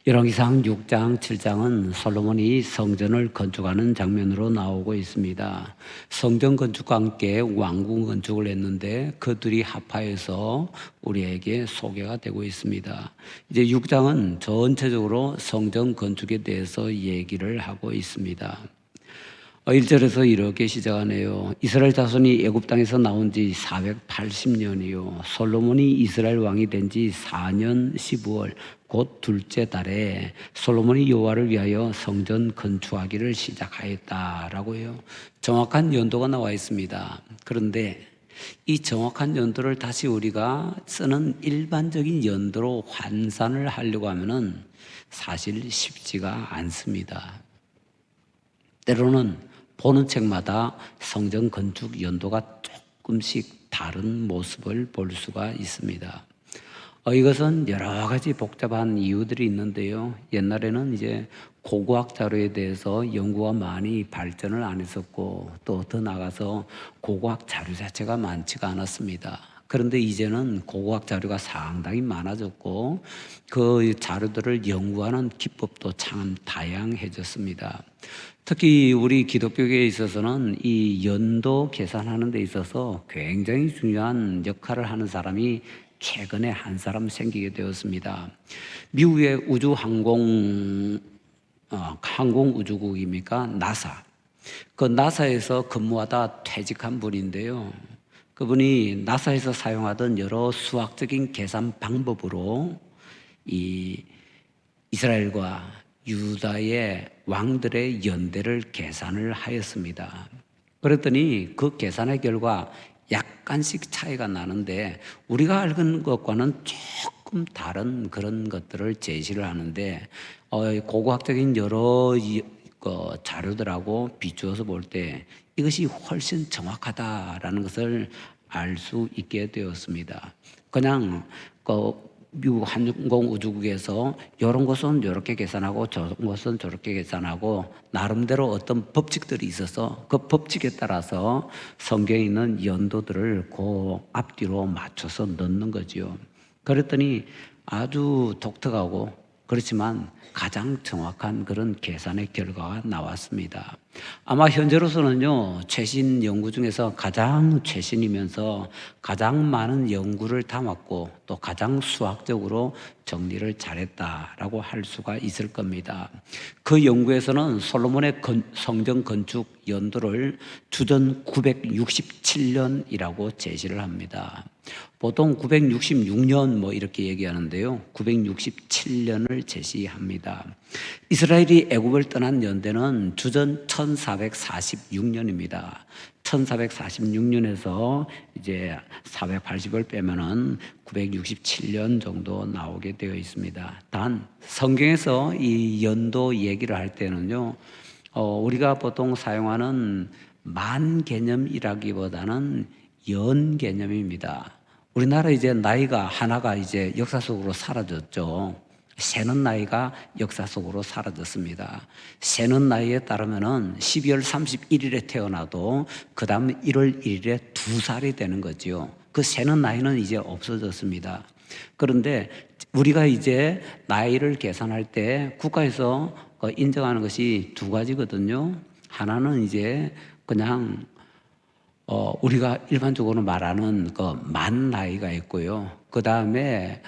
열왕기상 6장, 7장은 솔로몬이 성전을 건축하는 장면으로 나오고 있습니다. 성전 건축과 함께 왕궁 건축을 했는데 그들이 합하여서 우리에게 소개가 되고 있습니다. 이제 6장은 전체적으로 성전 건축에 대해서 얘기를 하고 있습니다. 1절에서 이렇게 시작하네요. 이스라엘 자손이 애굽 땅에서 나온 지 480년이요. 솔로몬이 이스라엘 왕이 된 지 4년 15월 곧 둘째 달에 솔로몬이 여호와를 위하여 성전 건축하기를 시작하였다라고 해요. 정확한 연도가 나와 있습니다. 그런데 이 정확한 연도를 다시 우리가 쓰는 일반적인 연도로 환산을 하려고 하면은 사실 쉽지가 않습니다. 때로는 보는 책마다 성전 건축 연도가 조금씩 다른 모습을 볼 수가 있습니다. 이것은 여러 가지 복잡한 이유들이 있는데요. 옛날에는 이제 고고학 자료에 대해서 연구가 많이 발전을 안 했었고 또 더 나아가서 고고학 자료 자체가 많지가 않았습니다. 그런데 이제는 고고학 자료가 상당히 많아졌고 그 자료들을 연구하는 기법도 참 다양해졌습니다. 특히 우리 기독교계에 있어서는 이 연도 계산하는 데 있어서 굉장히 중요한 역할을 하는 사람이 최근에 한 사람 생기게 되었습니다. 미국의 항공우주국입니까? 나사. 그 나사에서 근무하다 퇴직한 분인데요. 그분이 나사에서 사용하던 여러 수학적인 계산 방법으로 이 이스라엘과 유다의 왕들의 연대를 계산을 하였습니다. 그랬더니 그 계산의 결과 약간씩 차이가 나는데 우리가 알는 것과는 조금 다른 그런 것들을 제시를 하는데 고고학적인 여러 자료들하고 비추어서 볼 때 이것이 훨씬 정확하다라는 것을 알 수 있게 되었습니다. 그냥 미국 항공우주국에서 이런 것은 이렇게 계산하고 저런 것은 저렇게 계산하고 나름대로 어떤 법칙들이 있어서 그 법칙에 따라서 성경에 있는 연도들을 그 앞뒤로 맞춰서 넣는 거지요. 그랬더니 아주 독특하고 그렇지만 가장 정확한 그런 계산의 결과가 나왔습니다. 아마 현재로서는요, 최신 연구 중에서 가장 최신이면서 가장 많은 연구를 담았고 또 가장 수학적으로 정리를 잘했다라고 할 수가 있을 겁니다. 그 연구에서는 솔로몬의 성전 건축 연도를 주전 967년이라고 제시를 합니다. 보통 966년 이렇게 얘기하는데요. 967년을 제시합니다. 이스라엘이 애굽을 떠난 연대는 주전 1446년입니다. 1446년에서 이제 480을 빼면은 967년 정도 나오게 되어 있습니다. 단 성경에서 이 연도 얘기를 할 때는요, 우리가 보통 사용하는 만 개념이라기보다는 연 개념입니다. 우리나라 이제 나이가 하나가 이제 역사 속으로 사라졌죠. 세는 나이가 역사 속으로 사라졌습니다. 세는 나이에 따르면은 12월 31일에 태어나도 그 다음 1월 1일에 2살이 되는 거지요. 그 세는 나이는 이제 없어졌습니다. 그런데 우리가 이제 나이를 계산할 때 국가에서 인정하는 것이 두 가지거든요. 하나는 이제 그냥 우리가 일반적으로 말하는 그 만 나이가 있고요. 그 다음에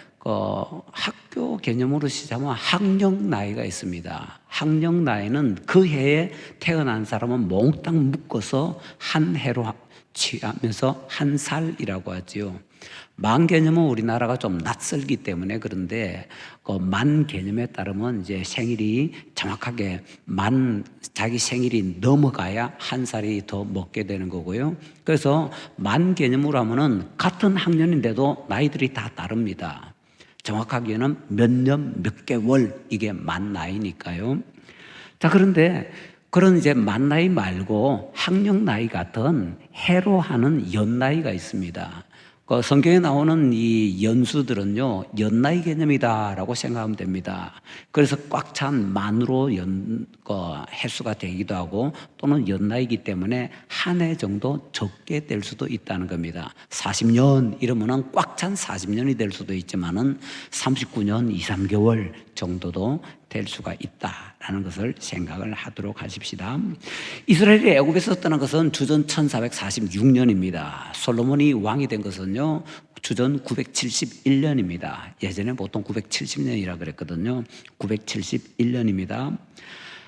학교 개념으로 시작하면 학령 나이가 있습니다. 학령 나이는 그 해에 태어난 사람은 몽땅 묶어서 한 해로 취하면서 한 살이라고 하지요. 만 개념은 우리나라가 좀 낯설기 때문에 그런데 그 만 개념에 따르면 이제 생일이 정확하게 자기 생일이 넘어가야 한 살이 더 먹게 되는 거고요. 그래서 만 개념으로 하면은 같은 학년인데도 나이들이 다 다릅니다. 정확하게는 몇 년, 몇 개월 이게 만 나이니까요. 자, 그런데 그런 이제 만 나이 말고 학령 나이 같은 해로 하는 연 나이가 있습니다. 그 성경에 나오는 이 연수들은요, 연나이 개념이다라고 생각하면 됩니다. 그래서 꽉 찬 만으로 횟수가 되기도 하고 또는 연나이기 때문에 한 해 정도 적게 될 수도 있다는 겁니다. 40년 이러면은 꽉 찬 40년이 될 수도 있지만은 39년 2, 3개월 정도도 될 수가 있다라는 것을 생각을 하도록 하십시다. 이스라엘이 애굽에서 떠난 것은 주전 1446년입니다. 솔로몬이 왕이 된 것은요 주전 971년입니다. 예전에 보통 970년이라 그랬거든요. 971년입니다.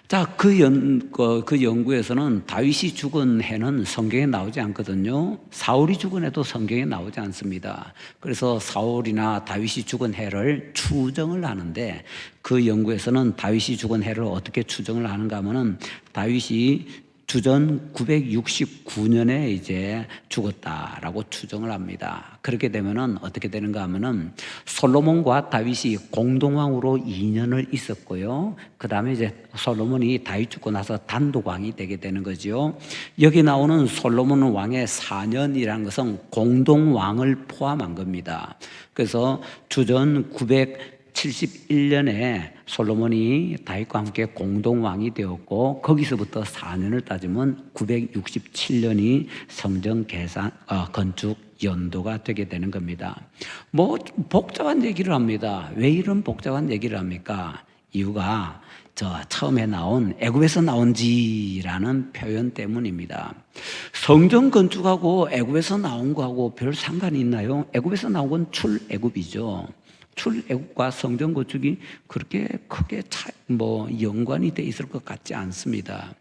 자, 그 연구에서는 다윗이 죽은 해는 성경에 나오지 않거든요. 사울이 죽은 해도 성경에 나오지 않습니다. 그래서 사울이나 다윗이 죽은 해를 추정을 하는데 그 연구에서는 다윗이 죽은 해를 어떻게 추정을 하는가 하면은 다윗이 주전 969년에 이제 죽었다라고 추정을 합니다. 그렇게 되면은 어떻게 되는가 하면은 솔로몬과 다윗이 공동왕으로 2년을 있었고요. 그 다음에 이제 솔로몬이 다윗 죽고 나서 단독 왕이 되게 되는 거죠. 여기 나오는 솔로몬 왕의 4년이라는 것은 공동왕을 포함한 겁니다. 그래서 주전 971년에 솔로몬이 다윗과 함께 공동왕이 되었고 거기서부터 4년을 따지면 967년이 성전 건축 연도가 되게 되는 겁니다. 뭐 복잡한 얘기를 합니다. 왜 이런 복잡한 얘기를 합니까? 이유가 처음에 나온 애굽에서 나온지라는 표현 때문입니다. 성전 건축하고 애굽에서 나온 거하고 별 상관이 있나요? 애굽에서 나온 건 출애굽이죠. 출애굽과 성전 건축이 그렇게 크게 연관이 돼 있을 것 같지 않습니다.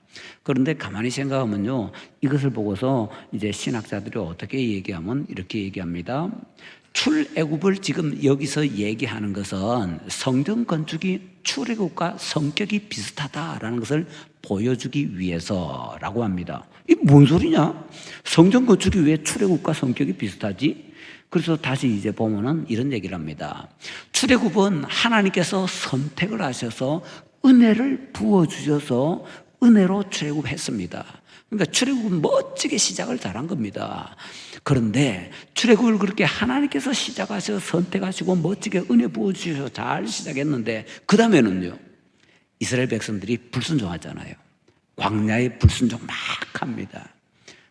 그런데 가만히 생각하면요, 이것을 보고서 이제 신학자들이 어떻게 얘기하면 이렇게 얘기합니다. 출애굽을 지금 여기서 얘기하는 것은 성전 건축이 출애굽과 성격이 비슷하다라는 것을 보여주기 위해서라고 합니다. 이게 뭔 소리냐? 성전 건축이 왜 출애굽과 성격이 비슷하지? 그래서 다시 이제 보면은 이런 얘기를 합니다. 출애굽은 하나님께서 선택을 하셔서 은혜를 부어주셔서 은혜로 출애굽했습니다. 그러니까 출애굽은 멋지게 시작을 잘한 겁니다. 그런데 출애굽을 그렇게 하나님께서 시작하셔서 선택하시고 멋지게 은혜 부어주셔서 잘 시작했는데 그 다음에는요, 이스라엘 백성들이 불순종하잖아요. 광야에 불순종 막 합니다.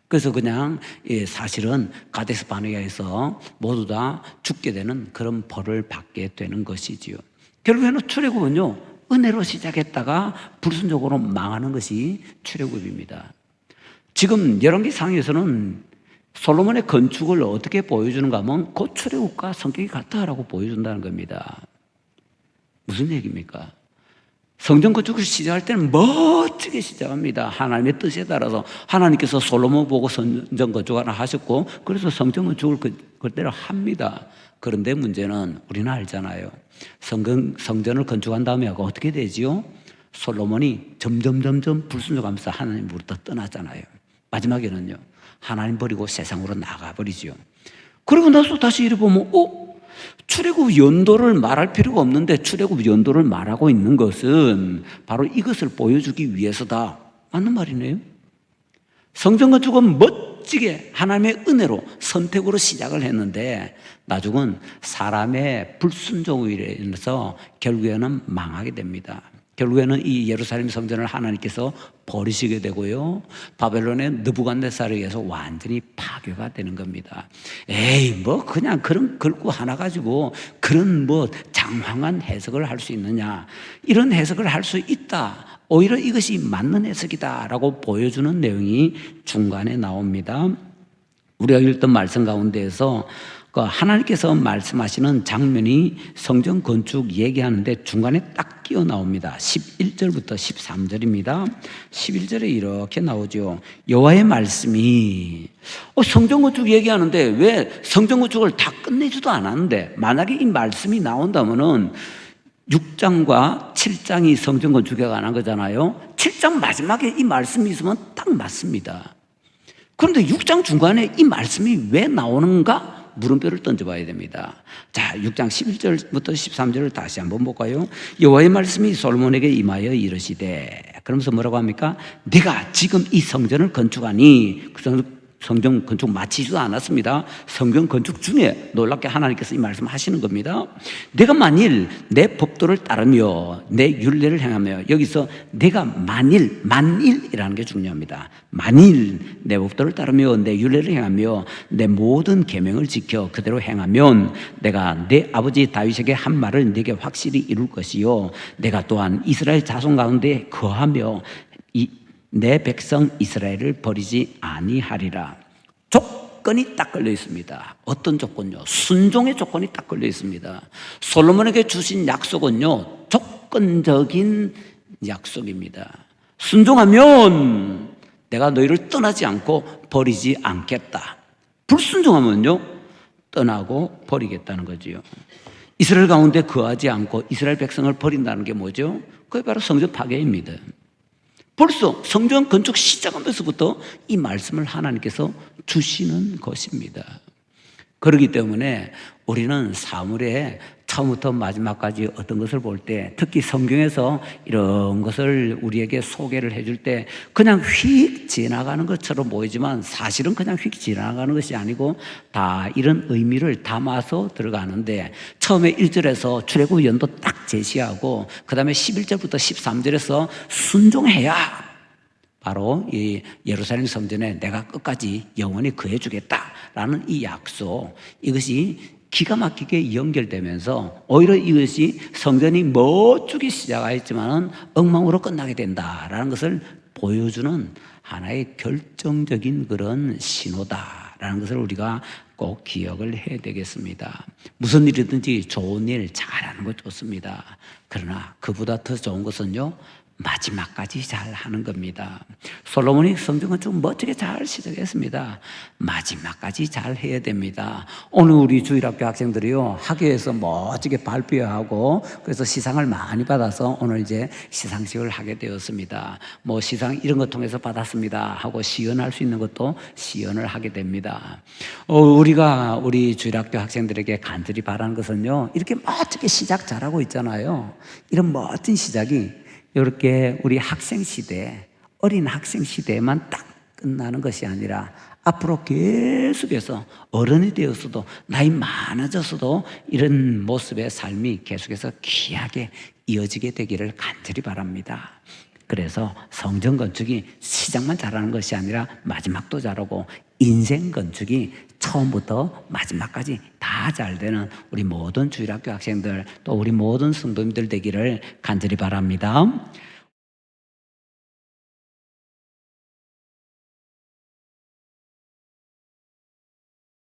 그래서 그냥 사실은 가데스 바네아에서 모두 다 죽게 되는 그런 벌을 받게 되는 것이지요. 결국에는 출애굽은요, 은혜로 시작했다가 불순종으로 망하는 것이 출애굽입니다. 지금 열왕기상에서는 솔로몬의 건축을 어떻게 보여주는가 하면 그 출애굽과 성격이 같다라고 보여준다는 겁니다. 무슨 얘기입니까? 성전 건축을 시작할 때는 멋지게 시작합니다. 하나님의 뜻에 따라서 하나님께서 솔로몬 보고 성전 건축을 하셨고 그래서 성전 건축을 그대로 합니다. 그런데 문제는 우리는 알잖아요. 성전을 건축한 다음에 어떻게 되지요? 솔로몬이 점점 불순종하면서 하나님으로부터 떠나잖아요. 마지막에는요, 하나님 버리고 세상으로 나가버리죠. 그러고 나서 다시 이래 보면 출애굽 연도를 말할 필요가 없는데 출애굽 연도를 말하고 있는 것은 바로 이것을 보여주기 위해서다. 맞는 말이네요. 성전 건축은 멋지게 하나님의 은혜로 선택으로 시작을 했는데 나중은 사람의 불순종으로 인해서 결국에는 망하게 됩니다. 결국에는 이 예루살렘 성전을 하나님께서 버리시게 되고요, 바벨론의 느부갓네살에 의해서 완전히 파괴가 되는 겁니다. 그냥 그런 글구 하나 가지고 그런 장황한 해석을 할 수 있느냐? 이런 해석을 할 수 있다. 오히려 이것이 맞는 해석이다라고 보여주는 내용이 중간에 나옵니다. 우리가 읽던 말씀 가운데에서 하나님께서 말씀하시는 장면이 성전 건축 얘기하는데 중간에 딱 끼어 나옵니다. 11절부터 13절입니다. 11절에 이렇게 나오죠. 여호와의 말씀이 성전 건축 얘기하는데 왜 성전 건축을 다 끝내지도 않았는데 만약에 이 말씀이 나온다면은 6장과 7장이 성전 건축에 관한 거잖아요. 7장 마지막에 이 말씀이 있으면 딱 맞습니다. 그런데 6장 중간에 이 말씀이 왜 나오는가? 물음표를 던져봐야 됩니다. 자, 6장 11절부터 13절을 다시 한번 볼까요? 여호와의 말씀이 솔로몬에게 임하여 이르시되, 그러면서 뭐라고 합니까? 네가 지금 이 성전을 건축하니, 성전 건축 마치지도 않았습니다. 성전 건축 중에 놀랍게 하나님께서 이 말씀하시는 겁니다. 내가 만일 내 법도를 따르며 내 율례를 행하며, 여기서 내가 만일이라는 게 중요합니다. 만일 내 법도를 따르며 내 율례를 행하며 내 모든 계명을 지켜 그대로 행하면 내가 내 아버지 다윗에게 한 말을 네게 확실히 이룰 것이요, 내가 또한 이스라엘 자손 가운데 거하며 내 백성 이스라엘을 버리지 아니하리라. 조건이 딱 걸려 있습니다. 어떤 조건요? 순종의 조건이 딱 걸려 있습니다. 솔로몬에게 주신 약속은요, 조건적인 약속입니다. 순종하면 내가 너희를 떠나지 않고 버리지 않겠다. 불순종하면요, 떠나고 버리겠다는 거지요. 이스라엘 가운데 거하지 않고 이스라엘 백성을 버린다는 게 뭐죠? 그게 바로 성전 파괴입니다. 벌써 성전 건축 시작하면서부터 이 말씀을 하나님께서 주시는 것입니다. 그렇기 때문에 우리는 사물의 처음부터 마지막까지 어떤 것을 볼 때, 특히 성경에서 이런 것을 우리에게 소개를 해줄 때 그냥 휙 지나가는 것처럼 보이지만 사실은 그냥 휙 지나가는 것이 아니고 다 이런 의미를 담아서 들어가는데, 처음에 1절에서 출애굽 연도 딱 제시하고 그 다음에 11절부터 13절에서 순종해야 바로 이 예루살렘 성전에 내가 끝까지 영원히 거해주겠다라는 이 약속, 이것이 기가 막히게 연결되면서 오히려 이것이 성전이 멋지게 시작하였지만 엉망으로 끝나게 된다라는 것을 보여주는 하나의 결정적인 그런 신호다라는 것을 우리가 꼭 기억을 해야 되겠습니다. 무슨 일이든지 좋은 일 잘하는 것 좋습니다. 그러나 그보다 더 좋은 것은요, 마지막까지 잘 하는 겁니다. 솔로몬이 성전은 좀 멋지게 잘 시작했습니다. 마지막까지 잘 해야 됩니다. 오늘 우리 주일학교 학생들이요, 학교에서 멋지게 발표하고 그래서 시상을 많이 받아서 오늘 이제 시상식을 하게 되었습니다. 뭐 시상 이런 거 통해서 받았습니다 하고 시연할 수 있는 것도 시연을 하게 됩니다. 우리가 우리 주일학교 학생들에게 간절히 바라는 것은요, 이렇게 멋지게 시작 잘하고 있잖아요. 이런 멋진 시작이 이렇게 우리 학생 시대, 어린 학생 시대에만 딱 끝나는 것이 아니라 앞으로 계속해서 어른이 되었어도 나이 많아졌어도 이런 모습의 삶이 계속해서 귀하게 이어지게 되기를 간절히 바랍니다. 그래서 성전 건축이 시작만 잘하는 것이 아니라 마지막도 잘하고 인생 건축이 처음부터 마지막까지 다 잘 되는 우리 모든 주일학교 학생들, 또 우리 모든 성도님들 되기를 간절히 바랍니다.